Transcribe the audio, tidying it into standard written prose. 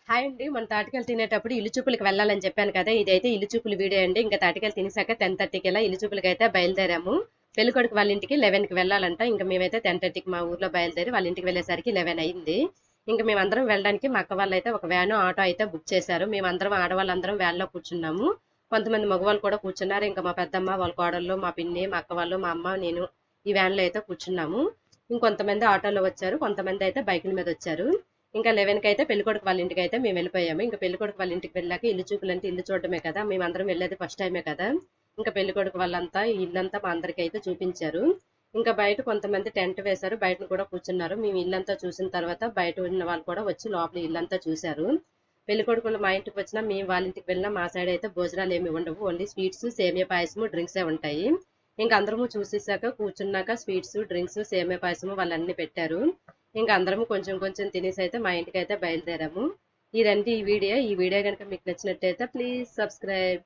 Hi అండి. మన తాటికలు తినేటప్పుడు ఇల్లు చూపులకు వెళ్ళాలని చెప్పాను కదా! ఇదైతే ఇల్లు చూపుల వీడియో అండి. ఇంకా తాటికలు తినేసాక 10:30కి ఇలా ఇల్లు చూపులకైతే బయలుదేరాము. పెళ్ళికొడుకు వాళ్ళ ఇంటికి 11కి వెళ్ళాలంట. ఇంకా మేమైతే 10:30కి మా ఊర్లో బయలుదేరి వాళ్ళ ఇంటికి వెళ్ళేసరికి 11 అయింది. ఇంకా మేమందరం వెళ్ళడానికి మా అక్క వాళ్ళైతే ఒక వ్యాను, ఆటో అయితే బుక్ చేశారు. మేమందరం ఆడవాళ్ళందరం వ్యాన్‌లో కూర్చున్నాము. కొంతమంది మగవాళ్ళు కూడా కూర్చున్నారు. ఇంకా మా పెద్దమ్మ, వాళ్ళ కోడళ్ళు, మా పిన్ని, మా అక్క వాళ్ళు, మా అమ్మ, నేను ఈ వ్యాన్‌లో అయితే కూర్చున్నాము. ఇంకొంతమంది ఆటోలో వచ్చారు. కొంతమంది అయితే బైకుల మీద వచ్చారు. ఇంకా 11కి అయితే పెళ్ళికొడుకు వాళ్ళ ఇంటికి అయితే మేము వెళ్ళిపోయాము. ఇంకా పెళ్ళికొడుకు వాళ్ళ ఇంటికి వెళ్ళాక ఇల్లు చూపులు అంటే ఇల్లు చూడడమే కదా, మేమందరం వెళ్ళేది ఫస్ట్ టైమే కదా. ఇంకా పెళ్ళికొడుకు వాళ్ళంతా ఈ ఇల్లంతా మా అందరికి అయితే చూపించారు. ఇంకా బయట కొంతమంది టెంట్ వేశారు, బయట కూడా కూర్చున్నారు. మేము ఇల్లంతా చూసిన తర్వాత బయట ఉన్న వాళ్ళు కూడా వచ్చి లోపల ఇల్లంతా చూశారు. పెళ్ళికొడుకులు మా ఇంటికి వచ్చినా మేము వాళ్ళ ఇంటికి వెళ్ళినా మా సైడ్ అయితే భోజనాలు ఏమి ఉండవు, ఓన్లీ స్వీట్స్, సేమియా పాయసము, డ్రింక్సే ఉంటాయి. ఇంకా అందరము చూసేసాక కూర్చున్నాక స్వీట్స్, డ్రింక్స్, సేమియా పాయసము వాళ్ళన్నీ పెట్టారు. ఇంకా అందరము కొంచెం కొంచెం తినేసి అయితే మా ఇంటికి అయితే బయలుదేరాము. ఇదండి ఈ వీడియో. ఈ వీడియో కనుక మీకు నచ్చినట్టయితే ప్లీజ్ సబ్స్క్రైబ్.